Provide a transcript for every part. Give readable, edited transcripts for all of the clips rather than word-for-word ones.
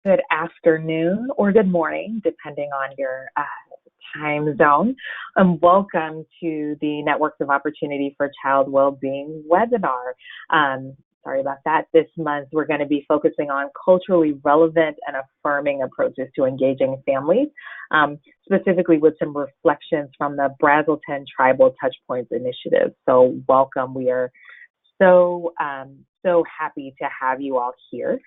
good afternoon, or good morning, depending on your time zone. And welcome to the Networks of Opportunity for Child Wellbeing webinar. Sorry about that. This month, we're going to be focusing on culturally relevant and affirming approaches to engaging families, specifically with some reflections from the Brazelton Tribal Touchpoints Initiative. So welcome. We are so happy to have you all here.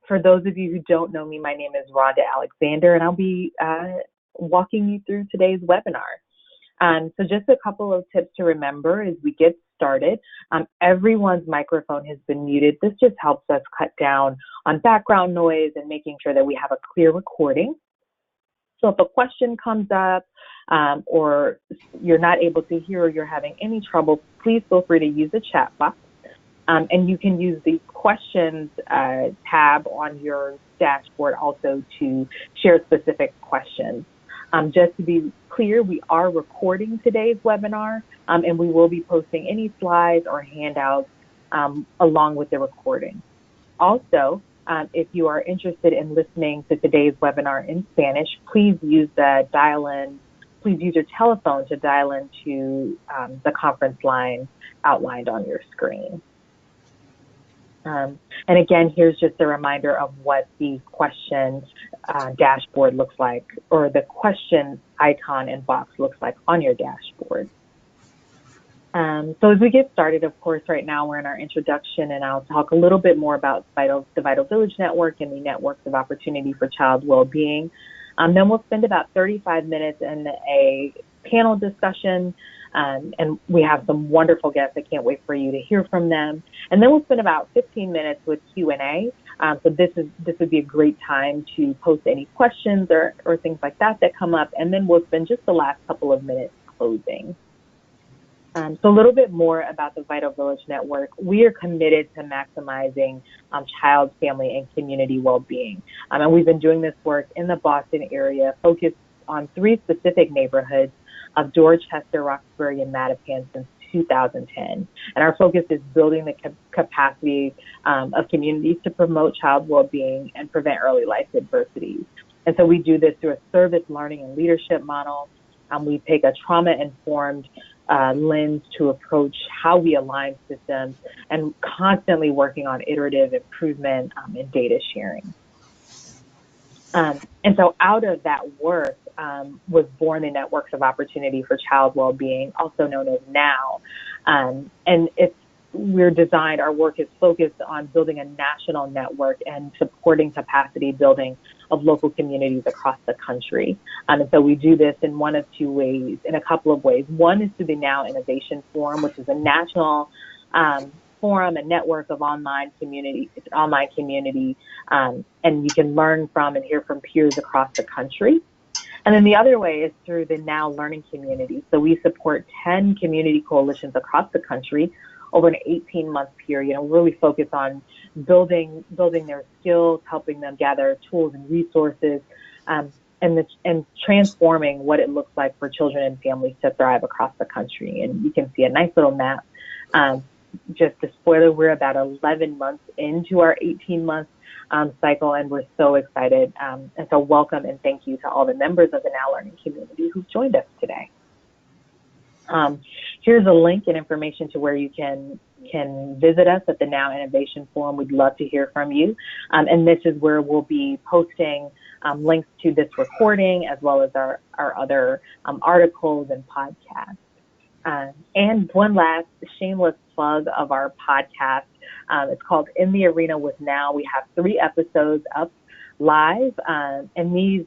For those of you who don't know me, my name is Rhonda Alexander, and I'll be walking you through today's webinar. So just a couple of tips to remember as we get started. Everyone's microphone has been muted. This just helps us cut down on background noise and making sure that we have a clear recording. So if a question comes up or you're not able to hear or you're having any trouble, please feel free to use the chat box. And you can use the questions tab on your dashboard also to share specific questions. Just to be clear, we are recording today's webinar, and we will be posting any slides or handouts along with the recording. Also, if you are interested in listening to today's webinar in Spanish, please use the dial-in. Please use your telephone to dial into the conference line outlined on your screen. And again, here's just a reminder of what the question dashboard looks like, or the question icon and box looks like on your dashboard. So as we get started, of course, right now we're in our introduction, and I'll talk a little bit more about the Vital Village Network and the Networks of Opportunity for Child Wellbeing. Then we'll spend about 35 minutes in a panel discussion. And we have some wonderful guests. I can't wait for you to hear from them. And then we'll spend about 15 minutes with Q&A. So this would be a great time to post any questions or things like that come up. And then we'll spend just the last couple of minutes closing. So a little bit more about the Vital Village Network. We are committed to maximizing child, family, and community well-being. And we've been doing this work in the Boston area, focused on 3 specific neighborhoods of Dorchester, Roxbury, and Mattapan since 2010. And our focus is building the capacity of communities to promote child well-being and prevent early life adversities. And so we do this through a service, learning, and leadership model. We take a trauma-informed lens to approach how we align systems, and constantly working on iterative improvement and data sharing. And so out of that work was born the Networks of Opportunity for Child Wellbeing, also known as NOW. And our work is focused on building a national network and supporting capacity building of local communities across the country. And so we do this in one of 2 ways, in a couple of ways. One is through the Now Innovation Forum, which is a national forum, a network of online community, and you can learn from and hear from peers across the country. And then the other way is through the Now Learning Community. So we support 10 community coalitions across the country over an 18-month period, and really focus on building their skills, helping them gather tools and resources, and transforming what it looks like for children and families to thrive across the country. And you can see a nice little map. Just a spoiler, we're about 11 months into our 18-month cycle, and we're so excited. And so welcome and thank you to all the members of the Now Learning community who've joined us today. Here's a link and information to where you can visit us at the Now Innovation Forum. We'd love to hear from you. And this is where we'll be posting links to this recording, as well as our other articles and podcasts. And one last shameless plug of our podcast. It's called In the Arena with Now. We have 3 episodes up live, and these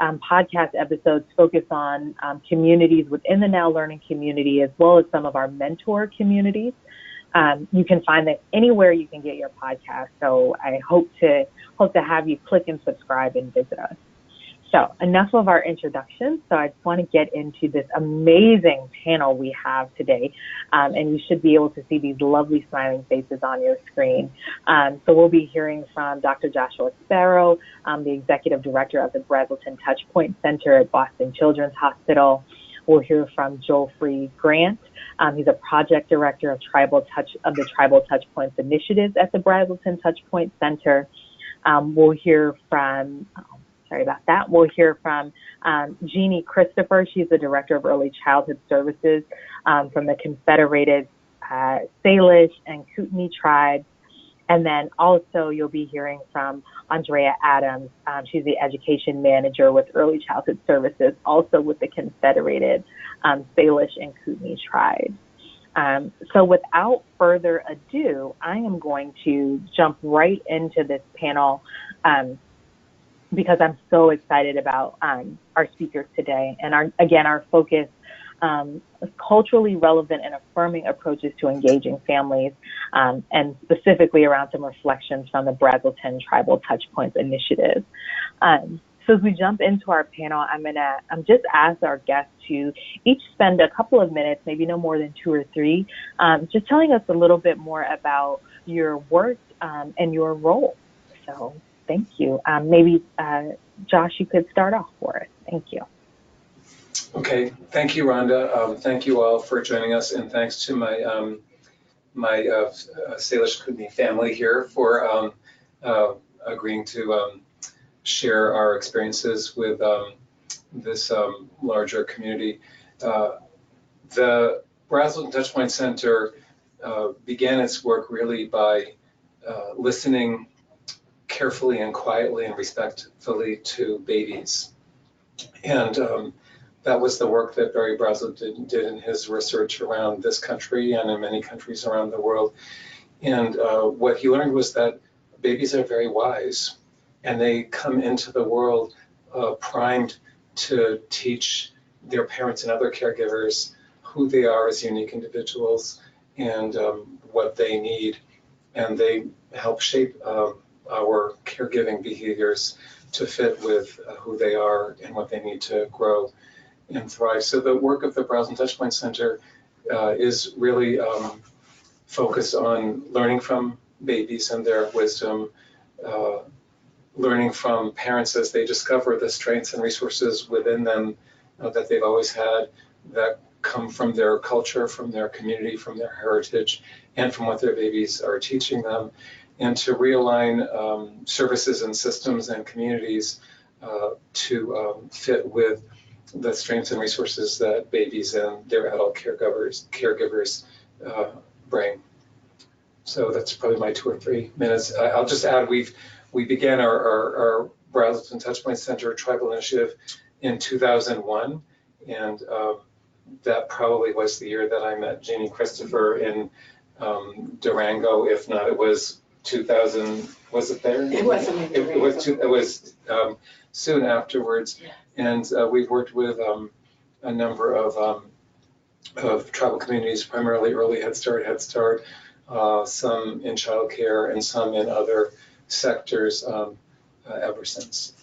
podcast episodes focus on communities within the Now Learning community, as well as some of our mentor communities. You can find that anywhere you can get your podcast. So I hope to have you click and subscribe and visit us. So enough of our introduction. So I just want to get into this amazing panel we have today. And you should be able to see these lovely smiling faces on your screen. So we'll be hearing from Dr. Joshua Sparrow, the Executive Director of the Brazelton Touchpoints Center at Boston Children's Hospital. We'll hear from Joelfrey Grant. He's a project director of the Tribal Touchpoints Initiative at the Brazelton Touchpoints Center. We'll hear from, sorry about that, we'll hear from Jeannie Christopher. She's the Director of Early Childhood Services from the Confederated Salish and Kootenai tribes. And then also you'll be hearing from Andrea Adams. She's the Education Manager with Early Childhood Services, also with the Confederated Salish and Kootenai tribes. So without further ado, I am going to jump right into this panel because I'm so excited about our speakers today. And our focus is culturally relevant and affirming approaches to engaging families, and specifically around some reflections from the Brazelton Tribal Touchpoints Initiative. So as we jump into our panel, I'm just ask our guests to each spend a couple of minutes, maybe no more than 2 or 3, just telling us a little bit more about your work and your role. So thank you. Maybe Josh, you could start off for us. Thank you. Okay, thank you, Rhonda. Thank you all for joining us, and thanks to my Salish Kootenai family here for agreeing to share our experiences with this larger community. The Brazelton Touchpoints Center began its work really by listening carefully and quietly and respectfully to babies. And that was the work that Barry Brazelton did in his research around this country and in many countries around the world. And what he learned was that babies are very wise, and they come into the world primed to teach their parents and other caregivers who they are as unique individuals and what they need. And they help shape our caregiving behaviors to fit with who they are and what they need to grow and thrive. So the work of the Brazelton Touchpoints Center is really focused on learning from babies and their wisdom, learning from parents as they discover the strengths and resources within them that they've always had, that come from their culture, from their community, from their heritage, and from what their babies are teaching them, and to realign services and systems and communities to fit with the strengths and resources that babies and their adult caregivers bring. So that's probably my 2 or 3 minutes. I'll just add, we began our Brazelton Touchpoints Center Tribal Initiative in 2001, and that probably was the year that I met Jeannie Christopher in Durango. If not, it was 2000. Was it there? It wasn't in Durango. It was soon afterwards. Yeah. And we've worked with a number of tribal communities, primarily early Head Start, some in childcare and some in other sectors ever since.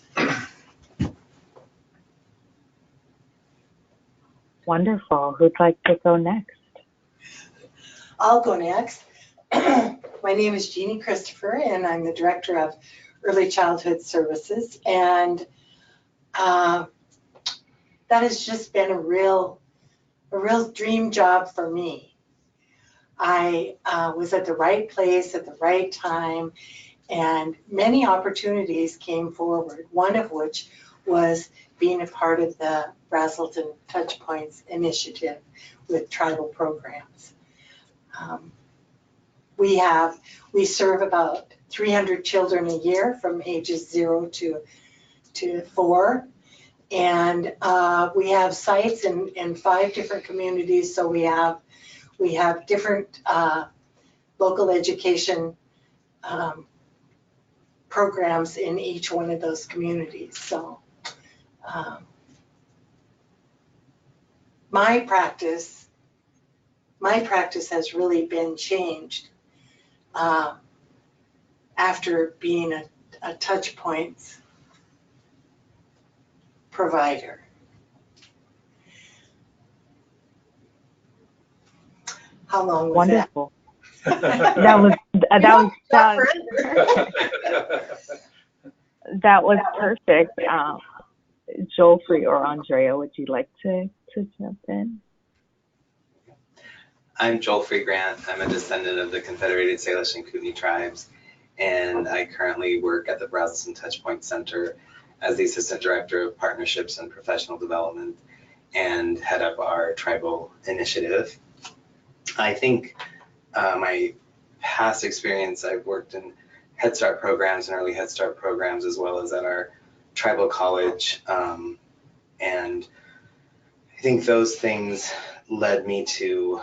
Wonderful. Who'd like to go next? I'll go next. My name is Jeannie Christopher, and I'm the Director of Early Childhood Services. And that has just been a real dream job for me. I was at the right place at the right time, and many opportunities came forward, one of which was being a part of the Brazelton Touchpoints Initiative with tribal programs. We serve about 300 children a year from ages 0 to 4. And we have sites in 5 different communities. So we have different local education programs in each one of those communities. So my practice has really been changed after being a Touchpoints provider. How long was Wonderful. that? That was perfect. Joelfrey or Andrea, would you like to jump in? I'm Joelfrey Grant. I'm a descendant of the Confederated Salish and Kootenai tribes. and I currently work at the Brazelton Touchpoints Center as the Assistant Director of Partnerships and Professional Development and head up our Tribal Initiative. I think my past experience, I've worked in Head Start programs and early Head Start programs, as well as at our tribal college. And I think those things led me to,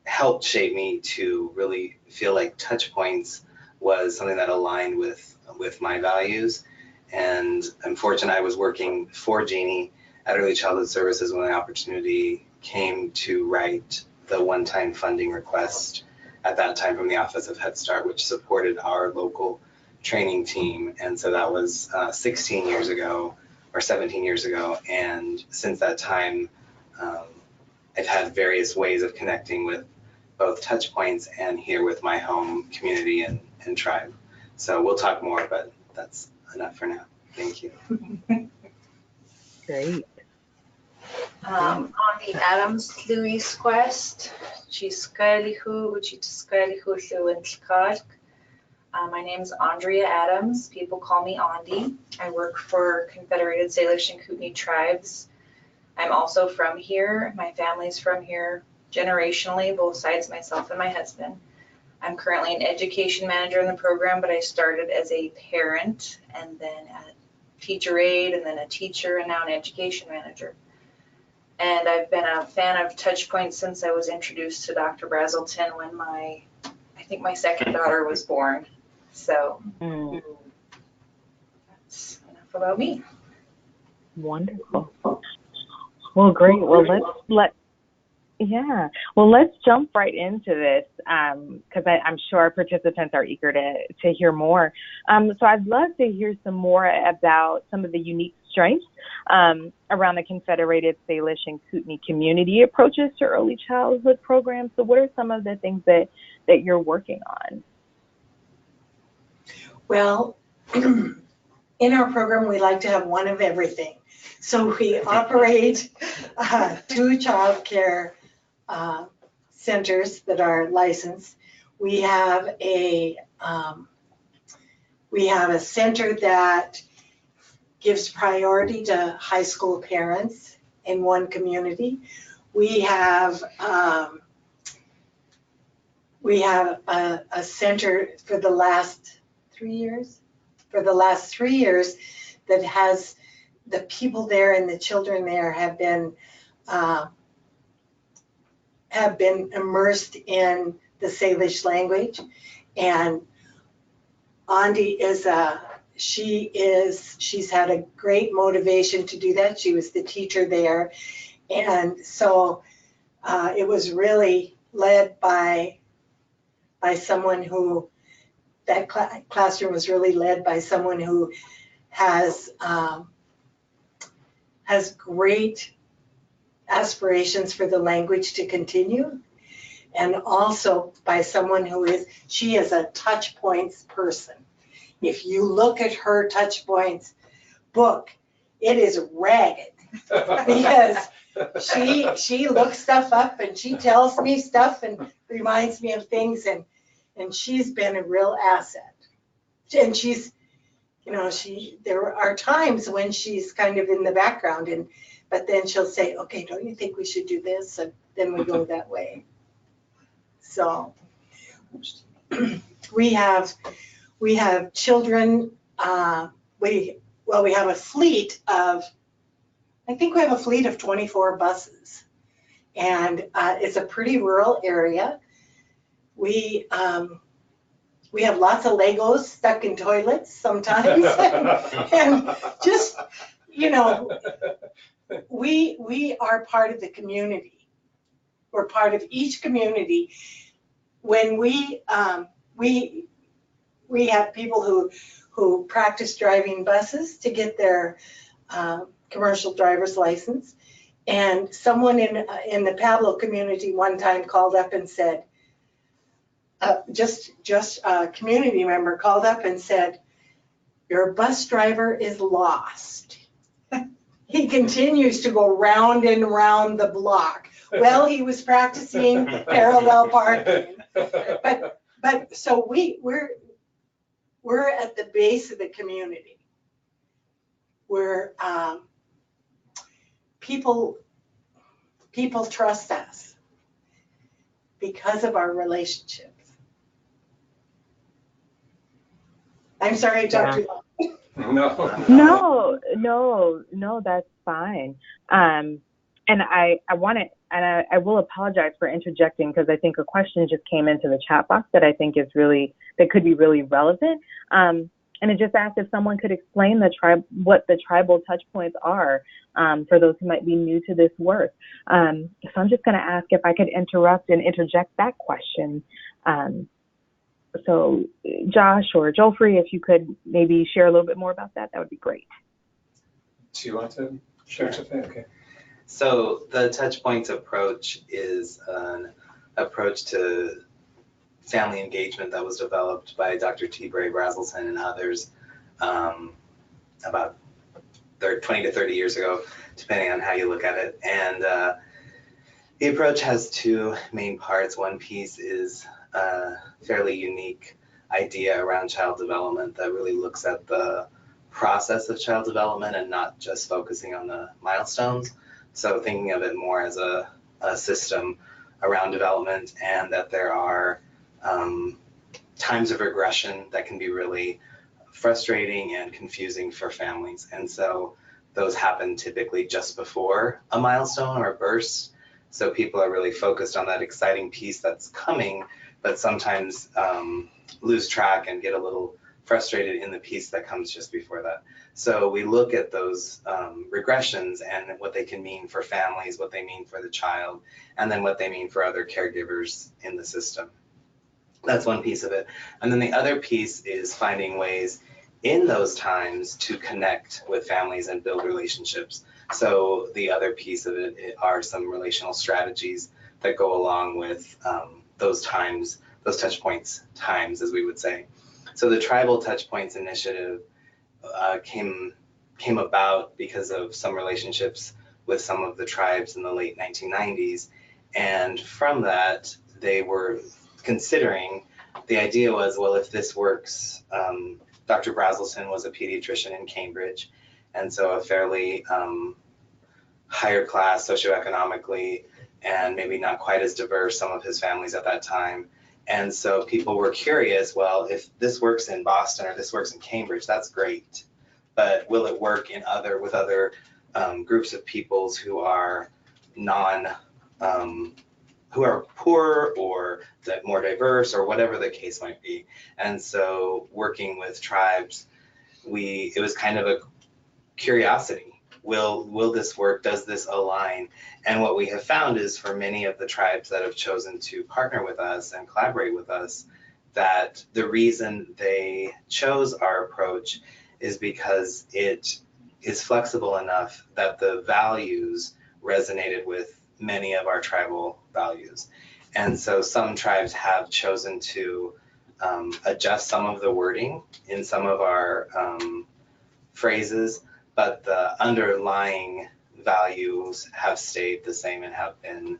helped shape me to really feel like Touchpoints was something that aligned with my values. And I'm fortunate I was working for Jeannie at Early Childhood Services when the opportunity came to write the one-time funding request at that time from the Office of Head Start, which supported our local training team. And so that was 16 years ago or 17 years ago. And since that time, I've had various ways of connecting with both Touchpoints and here with my home community and tribe. So we'll talk more, but that's enough for now. Thank you. Great. Andrea Adams, Louise Quest, Chiskalihu, Chiskalihu, and Chikak. My name is Andrea Adams. People call me Andi. I work for Confederated Salish and Kootenai tribes. I'm also from here. My family's from here generationally, both sides, myself and my husband. I'm currently an education manager in the program, but I started as a parent and then a teacher aide and then a teacher and now an education manager. And I've been a fan of Touchpoints since I was introduced to Dr. Brazelton when I think my second daughter was born. So that's enough about me. Wonderful. Well, great. Well, let's jump right into this because I'm sure our participants are eager to hear more. So I'd love to hear some more about some of the unique strengths around the Confederated Salish and Kootenai community approaches to early childhood programs. So what are some of the things that you're working on? Well, in our program, we like to have one of everything. So we operate 2 child care centers that are licensed. We have a center that gives priority to high school parents in one community. We have a center for the last 3 years. That has the people there and the children there have been immersed in the Salish language. And Andi she's had a great motivation to do that. She was the teacher there. And so it was really led by someone who, that classroom was really led by someone who has great aspirations for the language to continue, and also by someone she is a Touchpoints person. If you look at her Touchpoints book, it is ragged because she looks stuff up and she tells me stuff and reminds me of things, and she's been a real asset. And she's, there are times when she's kind of in the background, but then she'll say, okay, don't you think we should do this? And then we go that way. So we have children, we have a fleet of, I think we have a fleet of 24 buses, and it's a pretty rural area. We have lots of Legos stuck in toilets sometimes, and just, we are part of the community. We're part of each community. When we have people who practice driving buses to get their commercial driver's license, and someone in the Pablo community one time called up and said, just a community member called up and said, your bus driver is lost. He continues to go round and round the block. Well, he was practicing parallel parking. But so we're at the base of the community. We're people trust us because of our relationships. I'm sorry I talked too long. No, that's fine. And I will apologize for interjecting, because I think a question just came into the chat box that I think that could be really relevant. And it just asked if someone could explain what the tribal touch points are, for those who might be new to this work. So I'm just going to ask if I could interject that question. So Josh or Joelfrey, if you could maybe share a little bit more about that, that would be great. Do you want to share something? Okay. So the Touchpoints Approach is an approach to family engagement that was developed by Dr. T. Bray Brazelton and others about 20 to 30 years ago, depending on how you look at it. And the approach has two main parts. One piece is a fairly unique idea around child development that really looks at the process of child development and not just focusing on the milestones. So thinking of it more as a system around development, and that there are times of regression that can be really frustrating and confusing for families. And so those happen typically just before a milestone or a burst. So people are really focused on that exciting piece that's coming, but sometimes lose track and get a little frustrated in the piece that comes just before that. So we look at those regressions and what they can mean for families, what they mean for the child, and then what they mean for other caregivers in the system. That's one piece of it. And then the other piece is finding ways in those times to connect with families and build relationships. So the other piece of it are some relational strategies that go along with those times, those touch points times, as we would say. So the Tribal Touchpoints Initiative came about because of some relationships with some of the tribes in the late 1990s. And from that, they were considering, the idea was, well, if this works, Dr. Brazelton was a pediatrician in Cambridge, and so a fairly higher class socioeconomically, and maybe not quite as diverse, some of his families at that time. And so people were curious, well, if this works in Boston or this works in Cambridge, that's great. But will it work with other groups of peoples who are who are poor or more diverse, or whatever the case might be? And so working with tribes, it was kind of a curiosity. Will this work? Does this align? And what we have found is, for many of the tribes that have chosen to partner with us and collaborate with us, that the reason they chose our approach is because it is flexible enough that the values resonated with many of our tribal values. And so some tribes have chosen to adjust some of the wording in some of our phrases, but the underlying values have stayed the same and have been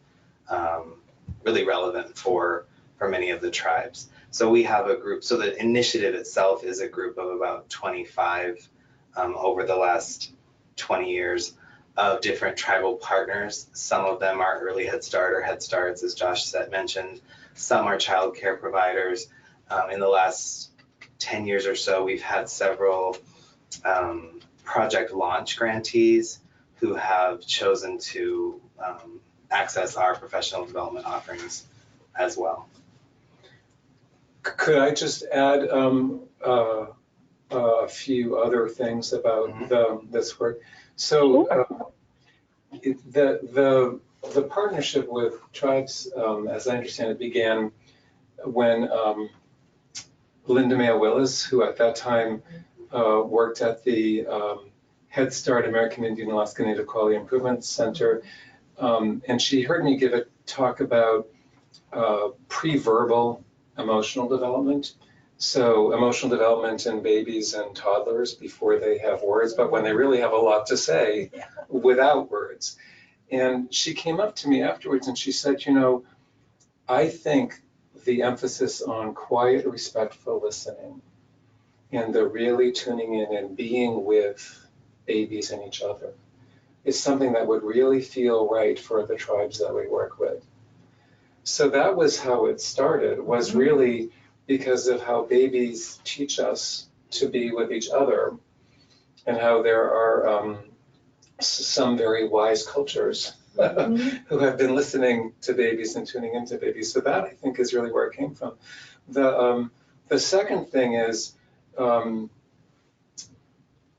really relevant for many of the tribes. So we have a group, so the initiative itself is a group of about 25 over the last 20 years of different tribal partners. Some of them are early Head Start or Head Starts, as Josh mentioned. Some are child care providers. In the last 10 years or so, we've had several project launch grantees who have chosen to access our professional development offerings as well. Could I just add a few other things about this work? So the partnership with tribes, as I understand it, began when Linda Mayo Willis, who at that time worked at the Head Start American Indian Alaska Native Quality Improvement Center, and she heard me give a talk about pre-verbal emotional development. So emotional development in babies and toddlers before they have words, but when they really have a lot to say without words. And she came up to me afterwards and she said, you know, I think the emphasis on quiet, respectful listening and the really tuning in and being with babies and each other is something that would really feel right for the tribes that we work with. So that was how it started, was really because of how babies teach us to be with each other, and how there are some very wise cultures who have been listening to babies and tuning into babies. So that, I think, is really where it came from. The second thing is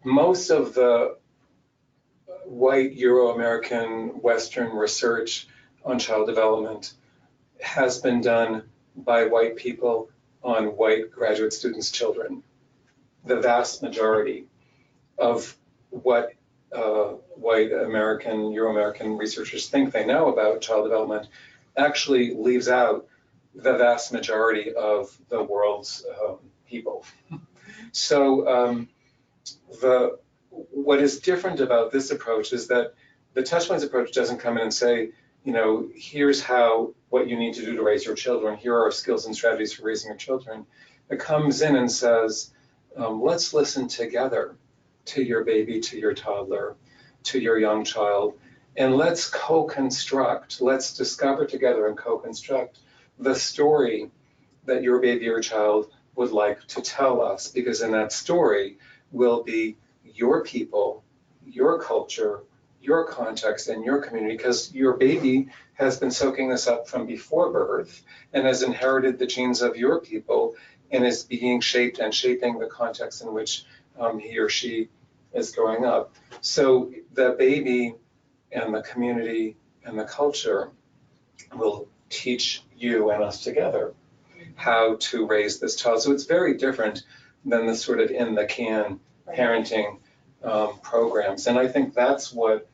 most of the white Euro-American Western research on child development has been done by white people on white graduate students' children. The vast majority of what white American, Euro-American researchers think they know about child development actually leaves out the vast majority of the world's people. So what is different about this approach is that the Touchpoints approach doesn't come in and say, here's what you need to do to raise your children. Here are skills and strategies for raising your children. It comes in and says, let's listen together to your baby, to your toddler, to your young child, and let's co-construct, let's discover together and co-construct the story that your baby or child would like to tell us, because in that story will be your people, your culture, your context, and your community, because your baby has been soaking this up from before birth and has inherited the genes of your people and is being shaped and shaping the context in which he or she is growing up. So the baby and the community and the culture will teach you and us together how to raise this child. So it's very different than the sort of in the can parenting programs. And I think that's what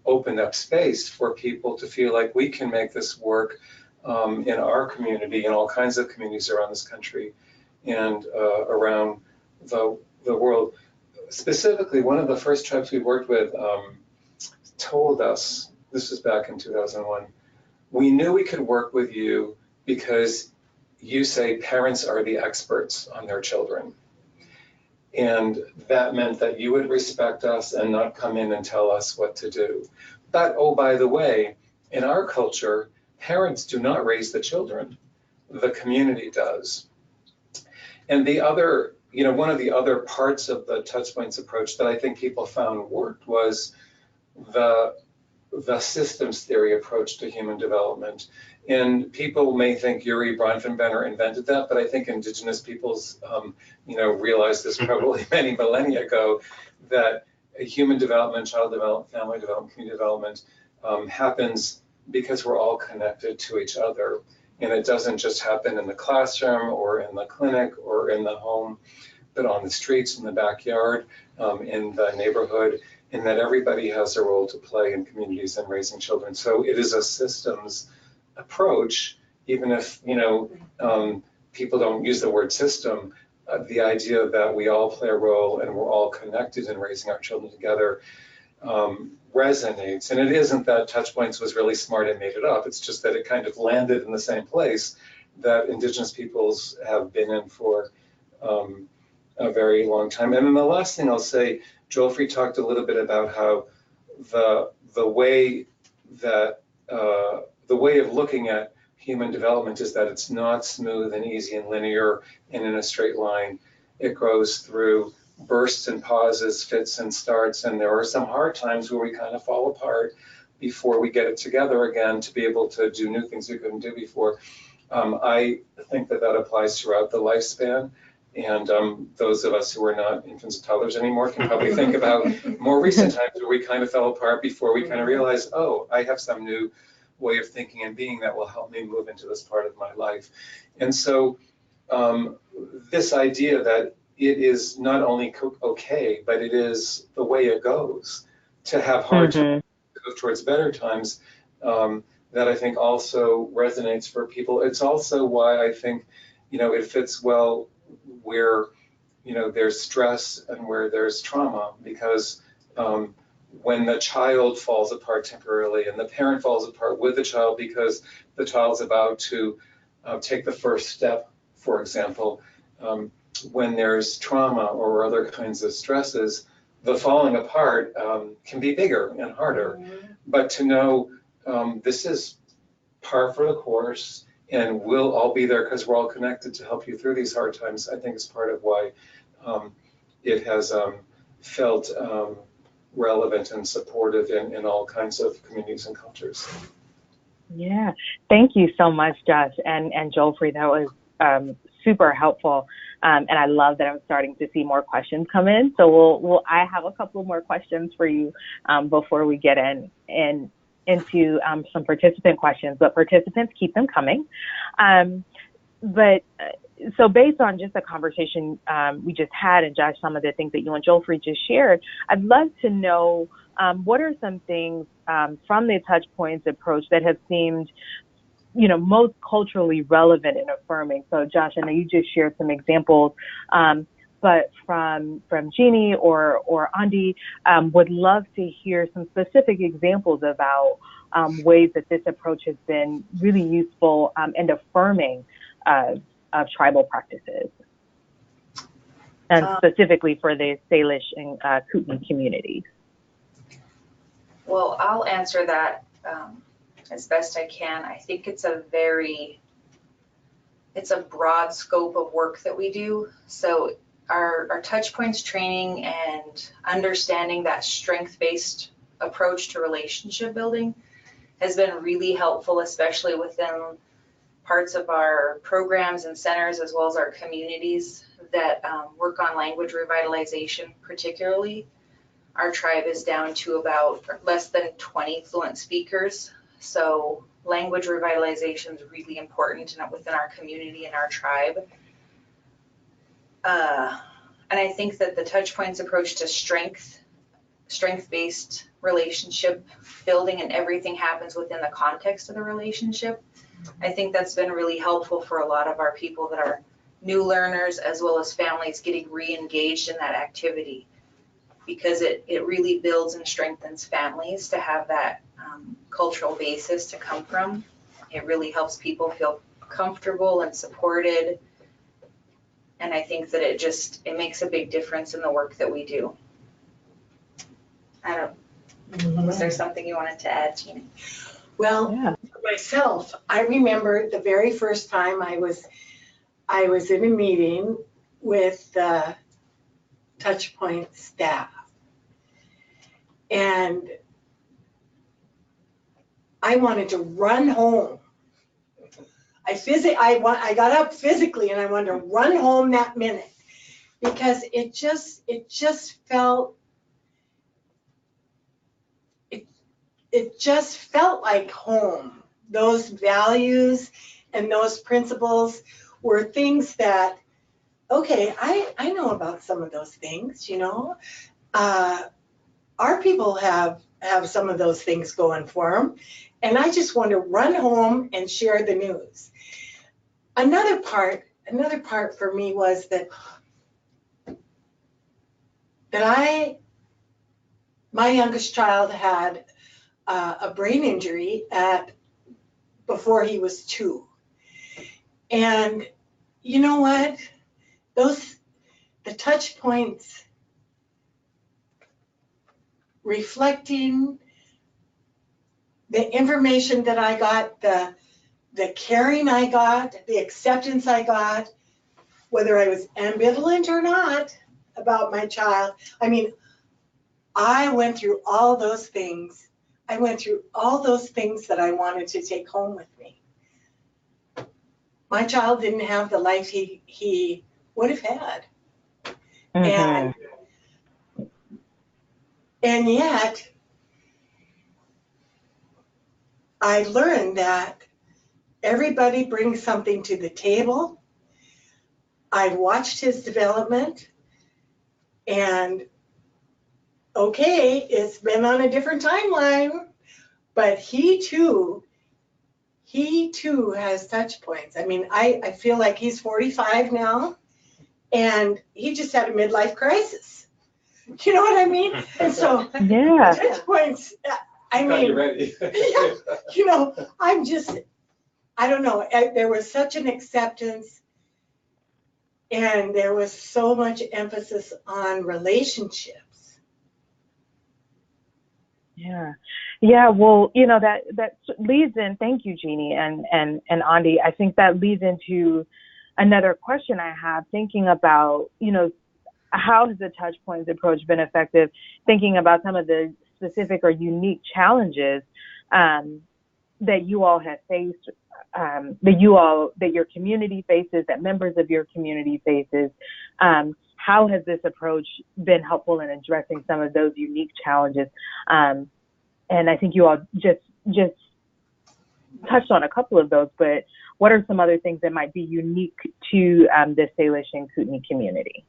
opened up space for people to feel like we can make this work in our community and all kinds of communities around this country and around the world. Specifically, one of the first tribes we worked with told us, this was back in 2001, we knew we could work with you because you say parents are the experts on their children. And that meant that you would respect us and not come in and tell us what to do. But, oh, by the way, in our culture, parents do not raise the children. The community does. And the other, one of the other parts of the Touchpoints approach that I think people found worked was the systems theory approach to human development. And people may think Yuri Bronfenbrenner invented that, but I think indigenous peoples, realized this probably many millennia ago, that human development, child development, family development, community development happens because we're all connected to each other. And it doesn't just happen in the classroom or in the clinic or in the home, but on the streets, in the backyard, in the neighborhood, and that everybody has a role to play in communities and raising children. So it is a systems approach, even if people don't use the word system. The idea that we all play a role and we're all connected in raising our children together resonates. And it isn't that Touchpoints was really smart and made it up. It's just that it kind of landed in the same place that indigenous peoples have been in for a very long time. And then the last thing I'll say, Joelfrey talked a little bit about how the way of looking at human development is that it's not smooth and easy and linear and in a straight line. It goes through bursts and pauses, fits and starts, and there are some hard times where we kind of fall apart before we get it together again to be able to do new things we couldn't do before. I think that applies throughout the lifespan. And those of us who are not infants and toddlers anymore can probably think about more recent times where we kind of fell apart before we kind of realized, oh, I have some new way of thinking and being that will help me move into this part of my life. And so this idea that it is not only okay, but it is the way it goes to have hard times, to go towards better times, that I think also resonates for people. It's also why I think, it fits well where there's stress and where there's trauma, because when the child falls apart temporarily and the parent falls apart with the child because the child's about to take the first step, for example, when there's trauma or other kinds of stresses, the falling apart can be bigger and harder. But to know this is par for the course, and we'll all be there because we're all connected to help you through these hard times, I think is part of why it has felt relevant and supportive in all kinds of communities and cultures. Yeah, thank you so much, Josh and Joelfrey. That was super helpful, and I love that I'm starting to see more questions come in. So I have a couple more questions for you before we get into some participant questions. But participants, keep them coming. So based on just the conversation we just had, and Josh, some of the things that you and Joelfrey just shared, I'd love to know what are some things from the Touchpoints approach that have seemed, most culturally relevant in affirming. So Josh, I know you just shared some examples, but from Jeannie or Andy, would love to hear some specific examples about ways that this approach has been really useful and affirming of tribal practices, and specifically for the Salish and Kootenai communities. Well, I'll answer that as best I can. I think it's a broad scope of work that we do. So our Touchpoints training and understanding that strength-based approach to relationship building has been really helpful, especially within parts of our programs and centers, as well as our communities that work on language revitalization. Particularly, our tribe is down to about less than 20 fluent speakers. So language revitalization is really important within our community and our tribe. And I think that the Touchpoints approach to strength-based relationship building, and everything happens within the context of the relationship. I think that's been really helpful for a lot of our people that are new learners, as well as families getting re-engaged in that activity, because it really builds and strengthens families to have that cultural basis to come from. It really helps people feel comfortable and supported. And I think that it makes a big difference in the work that we do. Was there something you wanted to add, Tina? Well, for myself, I remember the very first time I was in a meeting with the Touchpoint staff, and I wanted to run home. I got up physically and I wanted to run home that minute, because it just felt like home. Those values and those principles were things that, okay, I know about some of those things, Our people have some of those things going for them, and I just want to run home and share the news. Another part for me was that my youngest child had a brain injury before he was 2. And you know what? The touch points, reflecting the information that I got, the caring I got, the acceptance I got, whether I was ambivalent or not about my child. I mean, I went through all those things. I went through all those things that I wanted to take home with me. My child didn't have the life he would have had. Mm-hmm. And yet, I learned that everybody brings something to the table. I watched his development, and okay, it's been on a different timeline, but he too has touch points. I mean, I feel like he's 45 now, and he just had a midlife crisis. You know what I mean? And so, touch points, I mean, you're ready. Yeah, I don't know. There was such an acceptance And there was so much emphasis on relationships. Yeah. Yeah. Well, you know, that leads in, thank you, Jeannie and Andi. I think that leads into another question I have, thinking about, you know, how has the Touchpoints approach been effective, thinking about some of the specific or unique challenges that you all have faced, that your community faces, that members of your community faces. How has this approach been helpful in addressing some of those unique challenges? And I think you all just touched on a couple of those, but what are some other things that might be unique to the Salish and Kootenai community?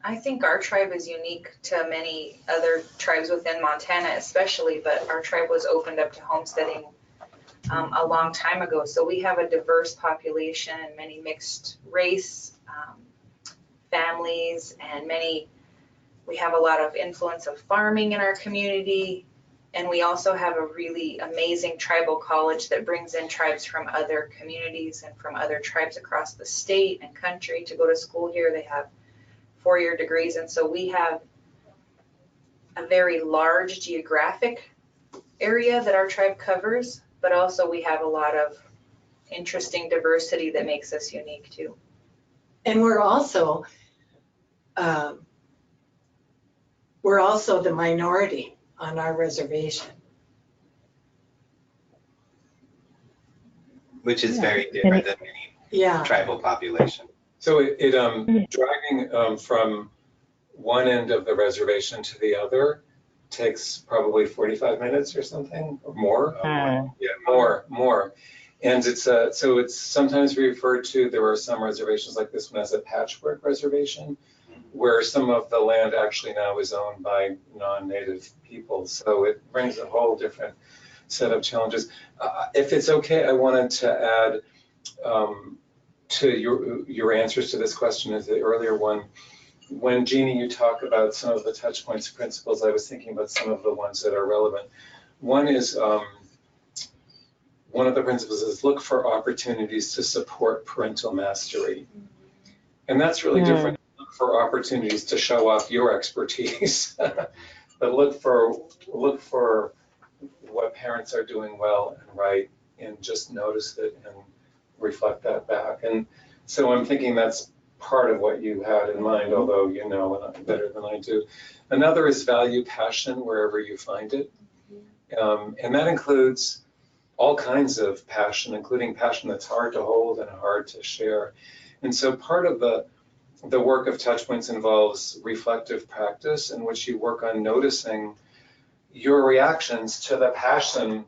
I think our tribe is unique to many other tribes within Montana especially, but our tribe was opened up to homesteading a long time ago. So we have a diverse population and many mixed race families, and we have a lot of influence of farming in our community. And we also have a really amazing tribal college that brings in tribes from other communities and from other tribes across the state and country to go to school here. They have 4-year degrees. And so we have a very large geographic area that our tribe covers, but also we have a lot of interesting diversity that makes us unique too. And we're also the minority on our reservation. Which is very different than any tribal population. So driving from one end of the reservation to the other takes probably 45 minutes or something, or more. Yeah, more. And it's so it's sometimes referred to, there are some reservations like this one as a patchwork reservation, where some of the land actually now is owned by non-native people. So it brings a whole different set of challenges. If it's okay, I wanted to add to your answers to this question, is the earlier one. When Jeannie, you talk about some of the Touchpoints principles, I was thinking about some of the ones that are relevant. One is, one of the principles is look for opportunities to support parental mastery. And that's really different. Look for opportunities to show off your expertise, but look for what parents are doing well and right, and just notice it and reflect that back. And so I'm thinking that's part of what you had in mind, although you know better than I do. Another is value passion wherever you find it. And that includes all kinds of passion, including passion that's hard to hold and hard to share. And so part of the work of Touchpoints involves reflective practice in which you work on noticing your reactions to the passion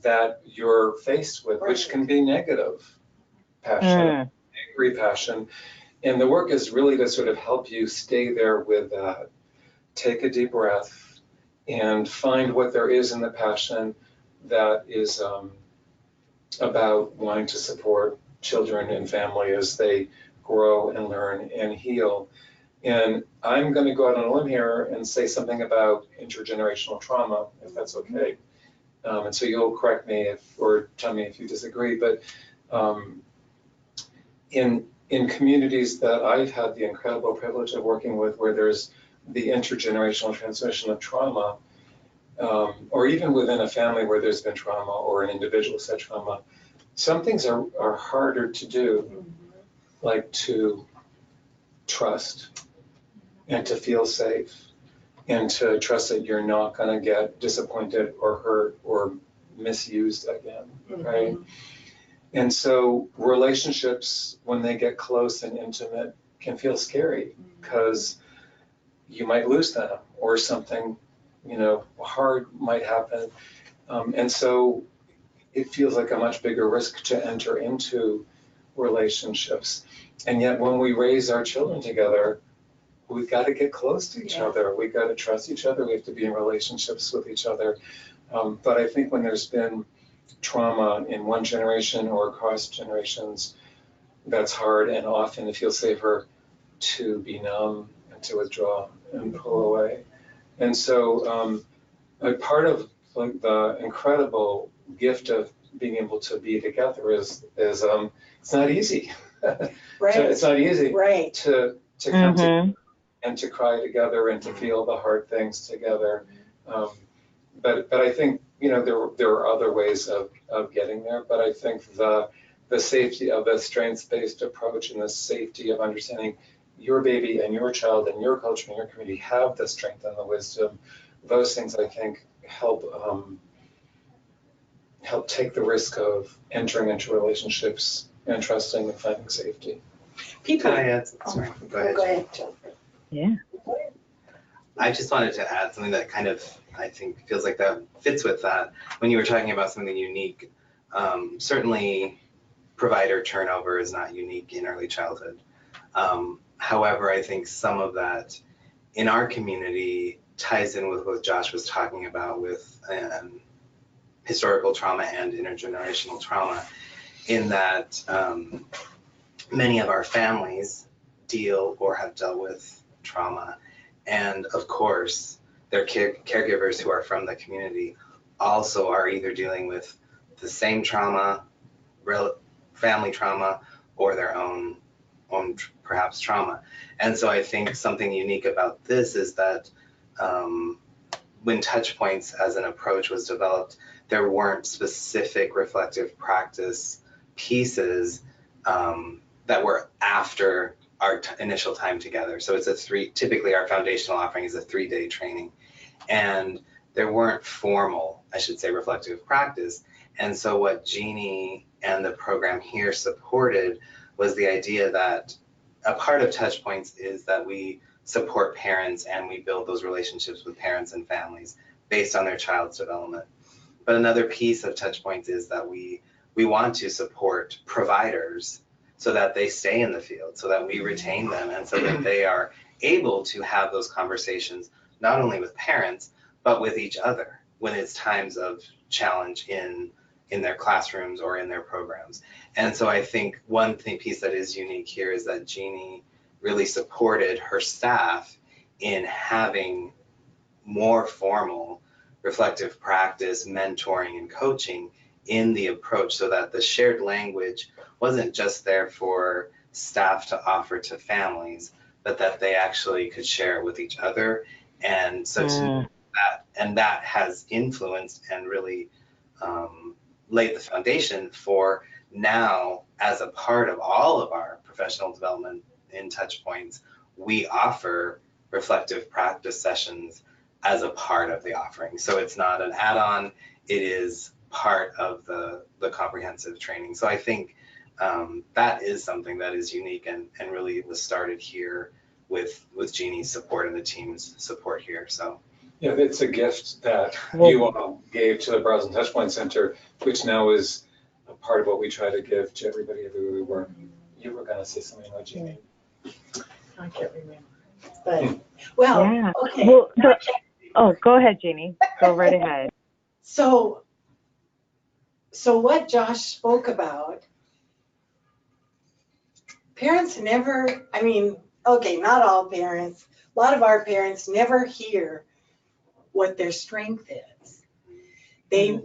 that you're faced with, which can be negative passion, angry passion. And the work is really to sort of help you stay there with that. Take a deep breath and find what there is in the passion that is about wanting to support children and family as they grow and learn and heal. And I'm going to go out on a limb here and say something about intergenerational trauma, if that's okay. And so you'll correct me or tell me if you disagree. But in communities that I've had the incredible privilege of working with, where there's the intergenerational transmission of trauma, or even within a family where there's been trauma or an individual said trauma, some things are harder to do, like to trust and to feel safe and to trust that you're not going to get disappointed or hurt or misused again, right? And so relationships, when they get close and intimate, can feel scary because you might lose them or something, hard might happen. And so it feels like a much bigger risk to enter into relationships. And yet when we raise our children together, we've got to get close to each other. We've got to trust each other. We have to be in relationships with each other. But I think when there's been trauma in one generation or across generations, that's hard, and often it feels safer to be numb and to withdraw and pull away. And so a part of the incredible gift of being able to be together is it's not easy. Right. It's not easy Right. to come together and to cry together and to feel the hard things together. But I think, you know, there are other ways of getting there, but I think the safety of the strengths-based approach and the safety of understanding your baby and your child and your culture and your community have the strength and the wisdom, those things I think help take the risk of entering into relationships and trusting and finding safety. People. Can I add? Sorry, go ahead. Go ahead, Jill. Yeah. I just wanted to add something that kind of, I think, feels like that fits with that. When you were talking about something unique, certainly provider turnover is not unique in early childhood. However, I think some of that in our community ties in with what Josh was talking about with historical trauma and intergenerational trauma, in that many of our families deal or have dealt with trauma. And of course, their caregivers who are from the community also are either dealing with the same trauma, family trauma, or their own perhaps trauma. And so I think something unique about this is that when Touchpoints as an approach was developed, there weren't specific reflective practice pieces that were after our initial time together. So it's typically our foundational offering is a 3-day training. And there weren't formal, I should say, reflective practice. And so what Jeannie and the program here supported was the idea that a part of Touchpoints is that we support parents and we build those relationships with parents and families based on their child's development. But another piece of Touchpoints is that we want to support providers so that they stay in the field, so that we retain them, and so that they are able to have those conversations, not only with parents, but with each other when it's times of challenge in their classrooms or in their programs. And so I think one piece that is unique here is that Jeannie really supported her staff in having more formal reflective practice, mentoring, and coaching in the approach, so that the shared language wasn't just there for staff to offer to families, but that they actually could share it with each other. And so that has influenced and really laid the foundation for now, as a part of all of our professional development in Touchpoints, we offer reflective practice sessions as a part of the offering. So it's not an add-on, it is part of the comprehensive training. So I think that is something that is unique and really was started here with Jeannie's support and the team's support here. So yeah, it's a gift that you all gave to the Brazelton Touchpoints Center, which now is a part of what we try to give to everybody everywhere we work. You were going to say something about Jeannie. I can't remember. But, well, Yeah. okay. Well, go ahead, Jeannie. Go right ahead. So what Josh spoke about, parents never, I mean, okay, not all parents, a lot of our parents never hear what their strength is. They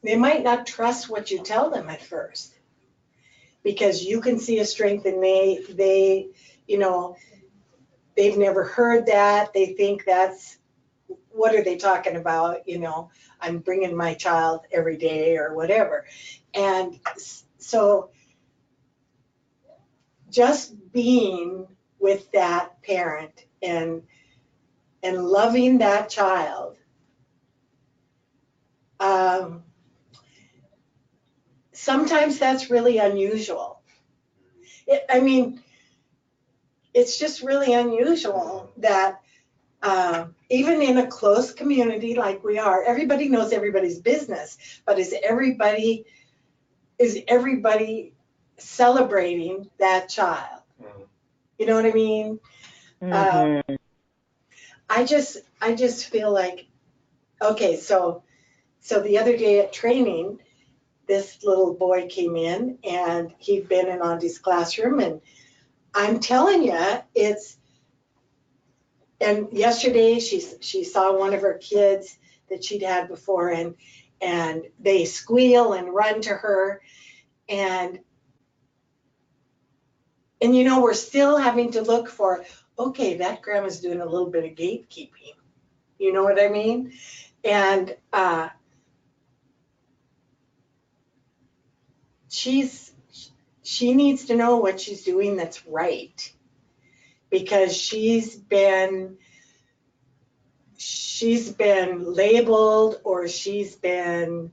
might not trust what you tell them at first, because you can see a strength and they you know, they've never heard that. They think that's, what are they talking about? You know, I'm bringing my child every day or whatever. And so just being with that parent and loving that child, sometimes that's really unusual. I mean, it's just really unusual that even in a close community like we are, everybody knows everybody's business, but is everybody celebrating that child? You know what I mean? Mm-hmm. I just feel like, okay, so the other day at training, this little boy came in and he'd been in Auntie's classroom, and I'm telling you, and yesterday she saw one of her kids that she'd had before, and they squeal and run to her, and we're still having to look for, okay, that grandma's doing a little bit of gatekeeping. You know what I mean? And she needs to know what she's doing that's right, because she's been labeled, or she's been,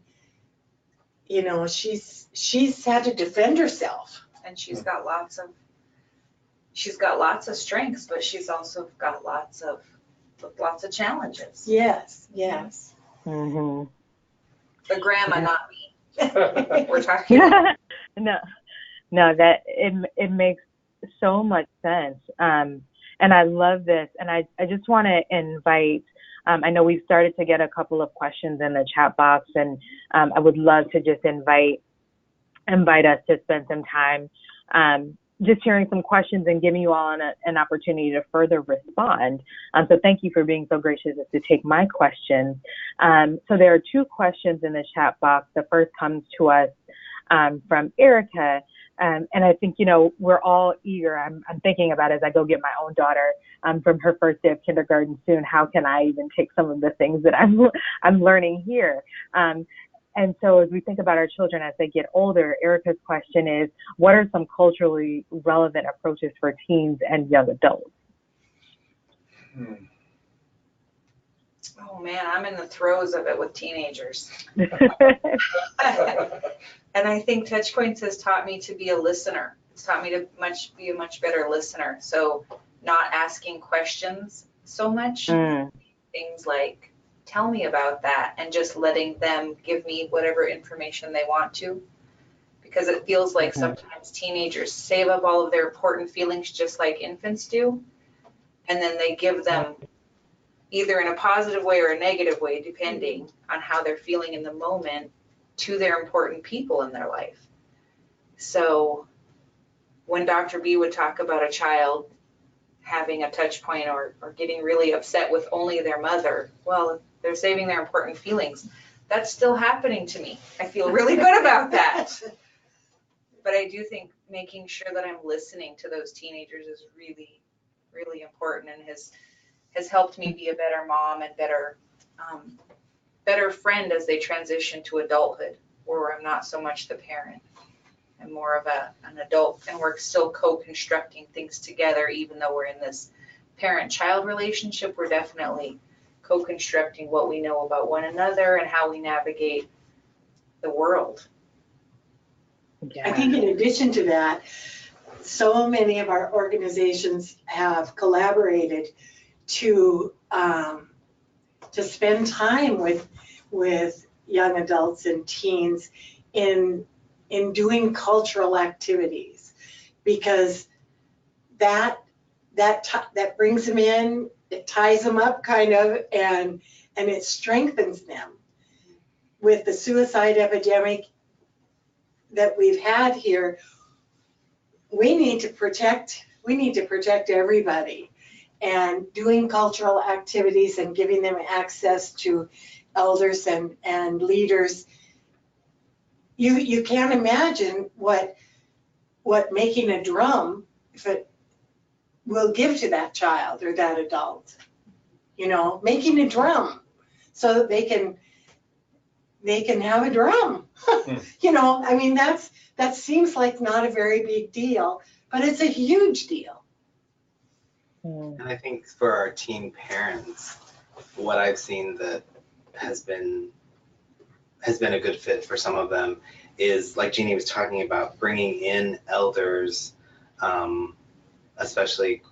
she's had to defend herself. And she's got lots of strengths, but she's also got lots of challenges. Yes. Mm-hmm. The grandma, not me. We're talking. No, that it makes so much sense. And I love this. And I just want to invite, I know we've started to get a couple of questions in the chat box, and I would love to just invite us to spend some time just hearing some questions and giving you all an opportunity to further respond. So thank you for being so gracious as to take my questions. So there are two questions in the chat box. The first comes to us from Erica. And I think, we're all eager. I'm thinking about, as I go get my own daughter from her first day of kindergarten soon, how can I even take some of the things that I'm learning here? And so as we think about our children as they get older, Erica's question is, what are some culturally relevant approaches for teens and young adults? Oh man, I'm in the throes of it with teenagers. And I think Touchpoints has taught me to be a listener. It's taught me to be a much better listener. So not asking questions so much. Things like, tell me about that, and just letting them give me whatever information they want to. Because it feels like sometimes teenagers save up all of their important feelings just like infants do. And then they give them either in a positive way or a negative way, depending on how they're feeling in the moment, to their important people in their life. So when Dr. B would talk about a child having a touch point or getting really upset with only their mother, well, they're saving their important feelings. That's still happening to me. I feel really good about that. But I do think making sure that I'm listening to those teenagers is really, really important, and has helped me be a better mom and better friend as they transition to adulthood, where I'm not so much the parent. I'm more of an adult, and we're still co-constructing things together. Even though we're in this parent-child relationship, we're definitely co-constructing what we know about one another and how we navigate the world. I think in addition to that, so many of our organizations have collaborated to spend time with young adults and teens in doing cultural activities, because that brings them in, it ties them up kind of, and it strengthens them. With the suicide epidemic that we've had here, we need to protect everybody, and doing cultural activities and giving them access to elders and leaders. You can't imagine what making a drum, if it will give to that child or that adult. Making a drum so that they can have a drum. That seems like not a very big deal, but it's a huge deal. And I think for our teen parents, what I've seen that has been a good fit for some of them is, like Jeannie was talking about, bringing in elders, especially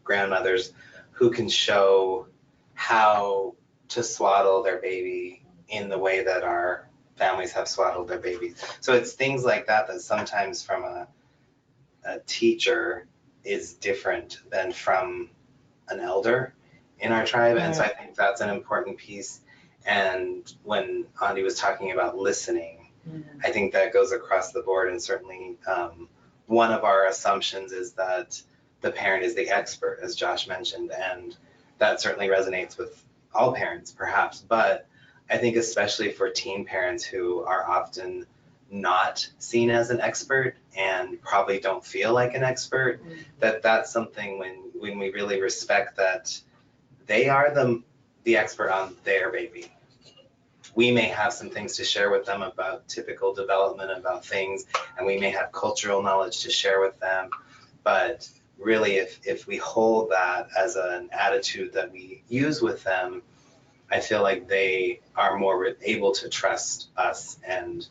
grandmothers, who can show how to swaddle their baby in the way that our families have swaddled their babies. So it's things like that sometimes from a teacher is different than from an elder in our tribe. And so I think that's an important piece. And when Andi was talking about listening, I think that goes across the board. And certainly one of our assumptions is that the parent is the expert, as Josh mentioned. And that certainly resonates with all parents perhaps, but I think especially for teen parents who are often not seen as an expert and probably don't feel like an expert, that's something when we really respect that they are the expert on their baby. We may have some things to share with them about typical development, about things, and we may have cultural knowledge to share with them, but really if we hold that as an attitude that we use with them, I feel like they are more able to trust us and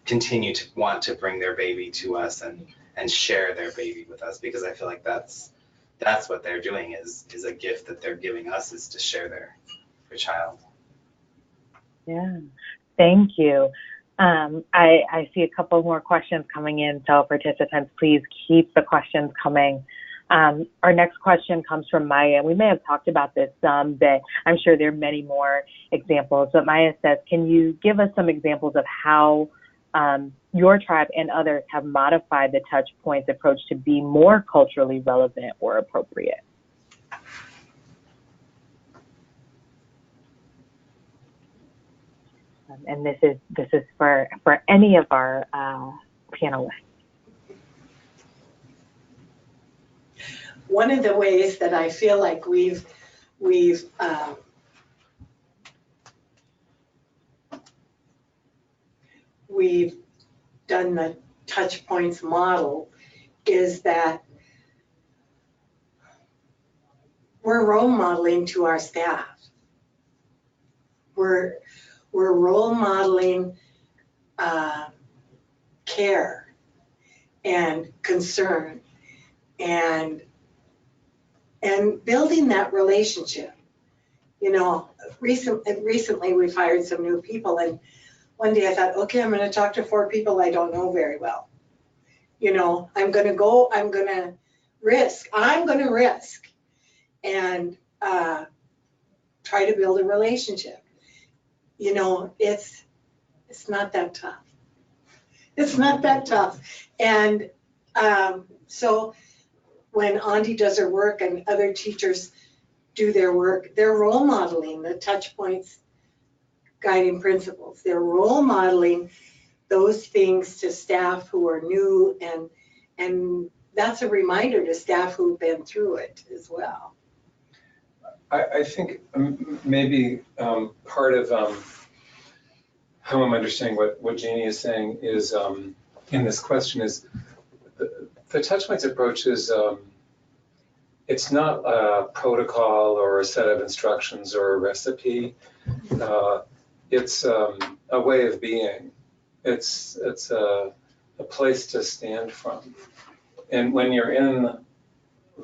continue to want to bring their baby to us and share their baby with us, because I feel like that's what they're doing is a gift that they're giving us, is to share their child. Yeah, thank you. I see a couple more questions coming in, so participants, please keep the questions coming. Our next question comes from Maya. We may have talked about this some, but I'm sure there are many more examples. But Maya says, can you give us some examples of how your tribe and others have modified the Touchpoints approach to be more culturally relevant or appropriate? And this is for any of our panelists. One of the ways that I feel like we've done the Touchpoints model is that we're role modeling to our staff. We're role modeling care and concern and building that relationship. You know, recently we've hired some new people, and one day I thought, okay, I'm going to talk to 4 people I don't know very well. You know, I'm going to risk and try to build a relationship. You know, it's not that tough. It's not that tough. And so when Andi does her work and other teachers do their work, they're role modeling the Touchpoints guiding principles. They're role modeling those things to staff who are new, and that's a reminder to staff who've been through it as well. I think maybe part of how I'm understanding what Jeannie is saying is in this question is the Touchpoints approach is it's not a protocol or a set of instructions or a recipe. It's a way of being. It's a place to stand from. And when you're in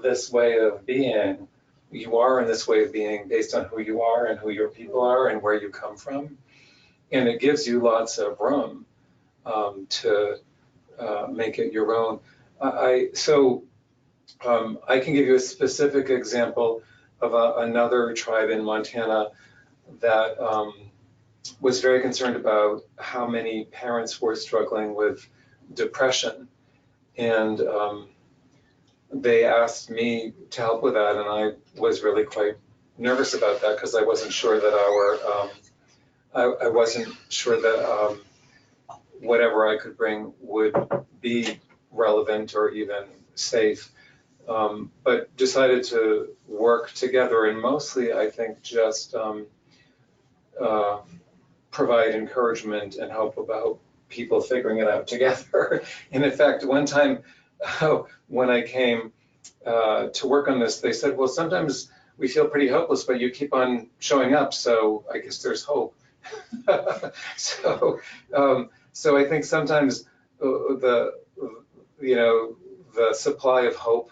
this way of being, you are in this way of being based on who you are and who your people are and where you come from. And it gives you lots of room to make it your own. I can give you a specific example of another tribe in Montana that was very concerned about how many parents were struggling with depression. And they asked me to help with that, and I was really quite nervous about that because I wasn't sure that whatever I could bring would be relevant or even safe. But decided to work together, and mostly I think just provide encouragement and hope about people figuring it out together. And in fact, one time when I came to work on this, they said, well, sometimes we feel pretty hopeless, but you keep on showing up, so I guess there's hope. So I think sometimes the supply of hope,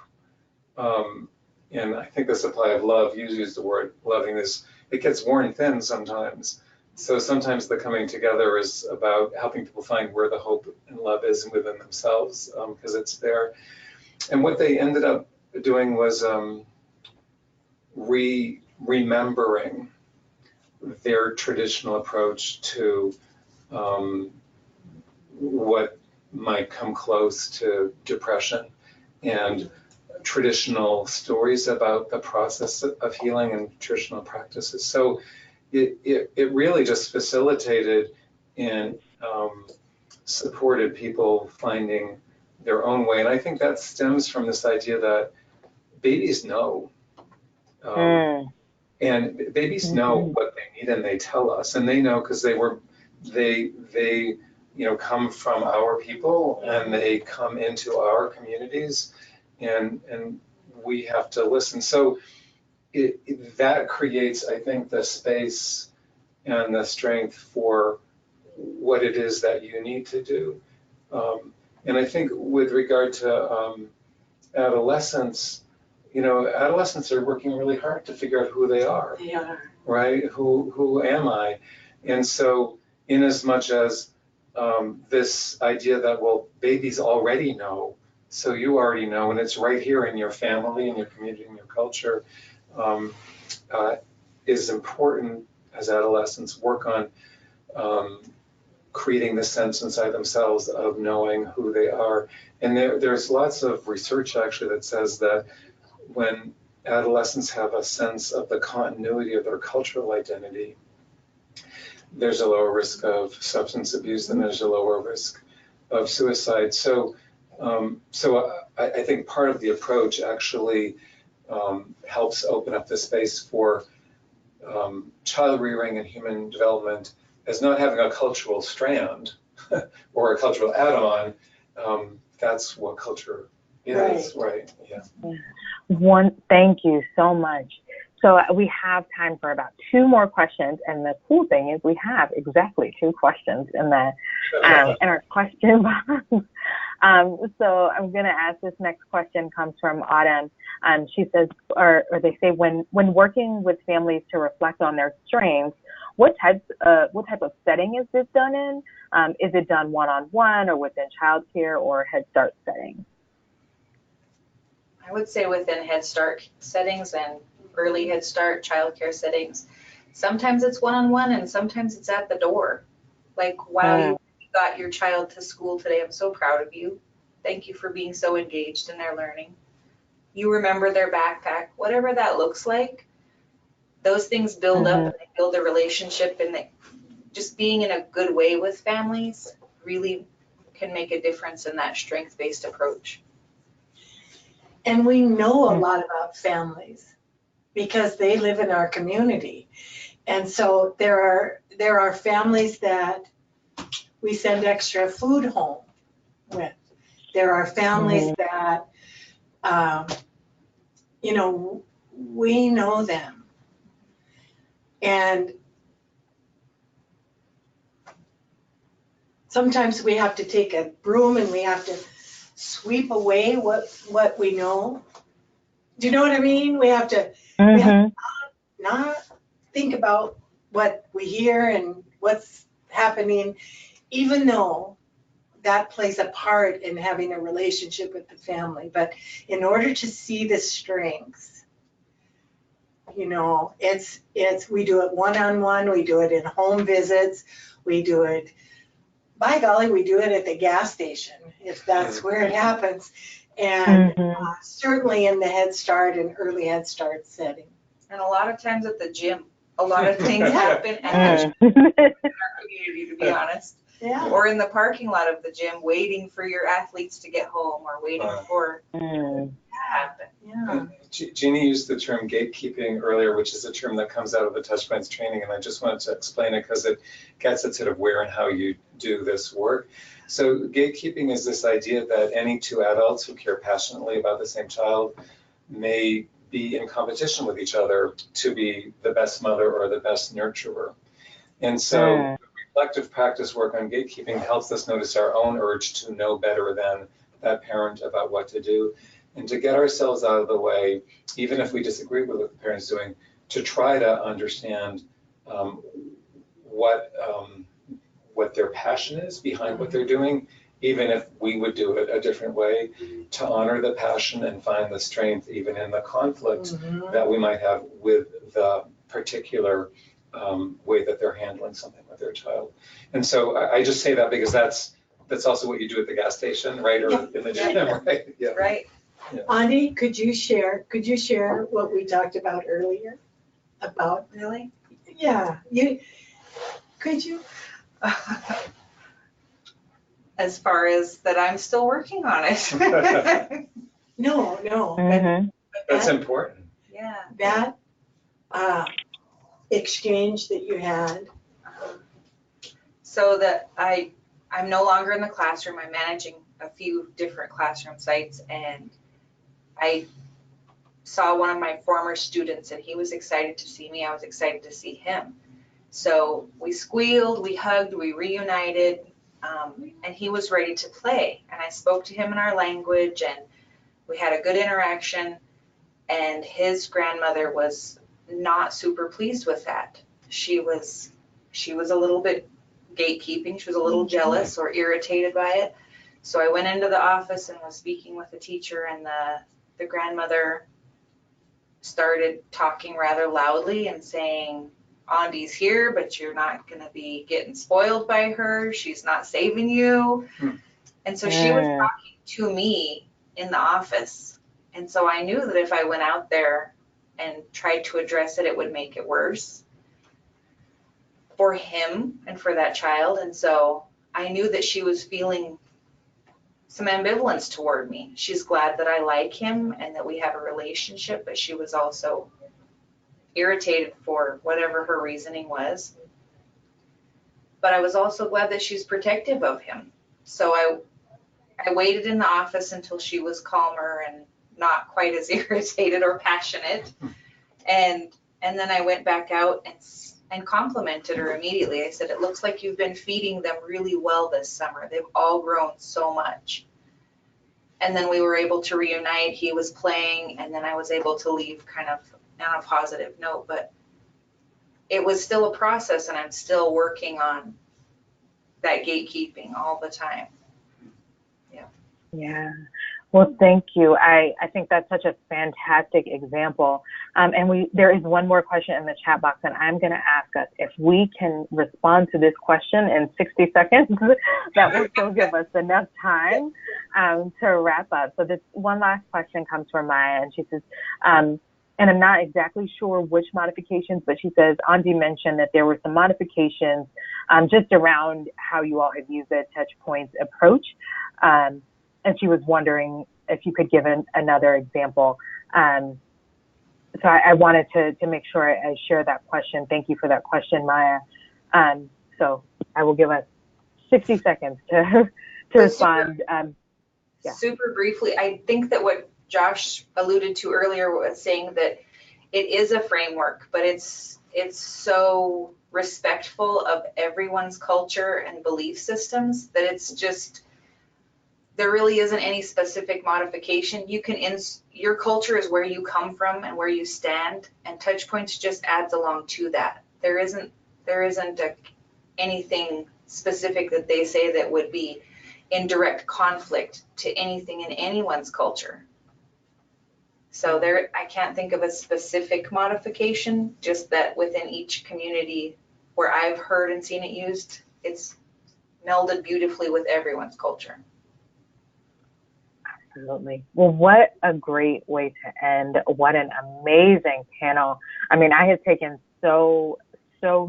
and I think the supply of love, you use the word loving, it gets worn thin sometimes. So sometimes the coming together is about helping people find where the hope and love is within themselves, because it's there. And what they ended up doing was remembering their traditional approach to what might come close to depression, and traditional stories about the process of healing and traditional practices. So it really just facilitated and supported people finding their own way. And I think that stems from this idea that babies know. And babies know what they need, and they tell us, and they know because they come from our people, and they come into our communities, and we have to listen. So that creates, I think, the space and the strength for what it is that you need to do. And I think with regard to adolescents, adolescents are working really hard to figure out who they are. They are. Right? Who am I? And so, in as much as this idea that, well, babies already know, so you already know, and it's right here in your family, in your community, in your culture, is important as adolescents work on creating the sense inside themselves of knowing who they are. And there's lots of research actually that says that when adolescents have a sense of the continuity of their cultural identity, there's a lower risk of substance abuse and there's a lower risk of suicide. So I think part of the approach actually helps open up the space for child rearing and human development as not having a cultural strand or a cultural add-on. That's what culture is, right? Yeah. Thank you so much. So we have time for about 2 more questions, and the cool thing is we have exactly 2 questions in our question box. So I'm going to ask, this next question comes from Autumn. She says, or they say, when working with families to reflect on their strengths, what type of setting is this done in? Is it done one-on-one or within childcare or Head Start settings? I would say within Head Start settings and early Head Start childcare settings. Sometimes it's one-on-one and sometimes it's at the door. Like, wow, you got your child to school today. I'm so proud of you. Thank you for being so engaged in their learning. You remember their backpack, whatever that looks like. Those things build up and they build a relationship, and just being in a good way with families really can make a difference in that strength-based approach. And we know a lot about families because they live in our community. And so there are families that we send extra food home with. There are families that, we know them. And sometimes we have to take a broom and we have to sweep away what we know. Do you know what I mean? We have to, not think about what we hear and what's happening, even though that plays a part in having a relationship with the family. But in order to see the strengths, we do it one-on-one, we do it in home visits, we do it, by golly, we do it at the gas station, if that's where it happens. And certainly in the Head Start and early Head Start setting. And a lot of times at the gym, a lot of things happen at the gym in our community, to be honest. Yeah. Or in the parking lot of the gym, waiting for your athletes to get home or waiting for that to happen. Yeah. Jeannie used the term gatekeeping earlier, which is a term that comes out of the Touchpoints training, and I just wanted to explain it because it gets at sort of where and how you do this work. So gatekeeping is this idea that any 2 adults who care passionately about the same child may be in competition with each other to be the best mother or the best nurturer. And so reflective practice work on gatekeeping helps us notice our own urge to know better than that parent about what to do, and to get ourselves out of the way, even if we disagree with what the parent's doing, to try to understand what their passion is behind what they're doing, even if we would do it a different way, to honor the passion and find the strength even in the conflict that we might have with the particular way that they're handling something with their child. And so I just say that because that's also what you do at the gas station, right? Or in the gym, right? Yeah. Right. Andi, could you share what we talked about earlier? About, Really? yeah, could you? As far as that, I'm still working on it. No, Mm-hmm. That's important. Yeah. that exchange that you had. So that I'm no longer in the classroom. I'm managing a few different classroom sites, and I saw one of my former students, and he was excited to see me. I was excited to see him. So we squealed, we hugged, we reunited, and he was ready to play. And I spoke to him in our language, and we had a good interaction. And his grandmother was not super pleased with that. She was a little bit gatekeeping. She was a little jealous or irritated by it. So I went into the office and was speaking with the teacher, and the grandmother started talking rather loudly and saying, Andi's here, but you're not going to be getting spoiled by her. She's not saving you. And so she was talking to me in the office. And so I knew that if I went out there and tried to address it, it would make it worse for him and for that child. And so I knew that she was feeling some ambivalence toward me. She's glad that I like him and that we have a relationship, but she was also irritated for whatever her reasoning was. But I was also glad that she's protective of him. So I waited in the office until she was calmer and not quite as irritated or passionate. And then I went back out and complimented her immediately. I said, it looks like you've been feeding them really well this summer. They've all grown so much. And then we were able to reunite. He was playing, and then I was able to leave kind of on a positive note. But it was still a process, and I'm still working on that gatekeeping all the time. Yeah. Well, thank you. I think that's such a fantastic example. And there is one more question in the chat box, and I'm going to ask us if we can respond to this question in 60 seconds. That will still give us enough time to wrap up. So this one last question comes from Maya, and she says, and I'm not exactly sure which modifications, but she says, Andi mentioned that there were some modifications just around how you all have used the Touchpoints approach. And she was wondering if you could give another example. So I wanted to make sure I share that question. Thank you for that question, Maya. So I will give us 60 seconds to respond. Super briefly, I think that what Josh alluded to earlier was saying that it is a framework, but it's so respectful of everyone's culture and belief systems that it's just, there really isn't any specific modification. You can, your culture is where you come from and where you stand, and Touchpoints just adds along to that. There isn't anything specific that they say that would be in direct conflict to anything in anyone's culture. So I can't think of a specific modification, just that within each community where I've heard and seen it used, it's melded beautifully with everyone's culture. Absolutely. Well, what a great way to end. What an amazing panel. I mean, I have taken so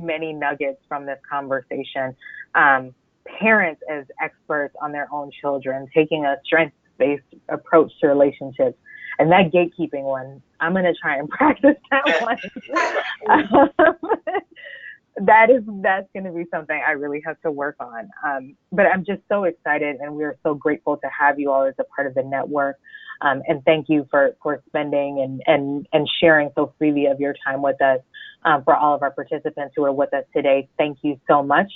many nuggets from this conversation. Parents as experts on their own children, taking a strengths-based approach to relationships. And that gatekeeping one, I'm going to try and practice that one. That's going to be something I really have to work on. But I'm just so excited, and we're so grateful to have you all as a part of the network. And thank you for spending and sharing so freely of your time with us. For all of our participants who are with us today, thank you so much.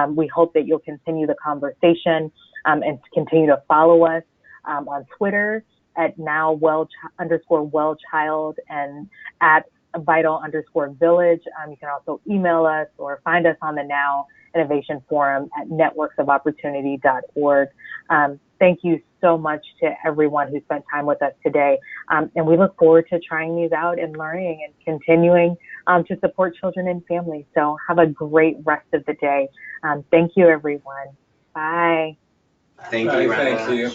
We hope that you'll continue the conversation and continue to follow us on Twitter at now_wellchild and at vital_village. You can also email us or find us on the Now Innovation Forum at networksofopportunity.org. Thank you so much to everyone who spent time with us today. And we look forward to trying these out and learning and continuing to support children and families. So have a great rest of the day. Thank you, everyone. Bye. Thank you, Rhonda. Thank you.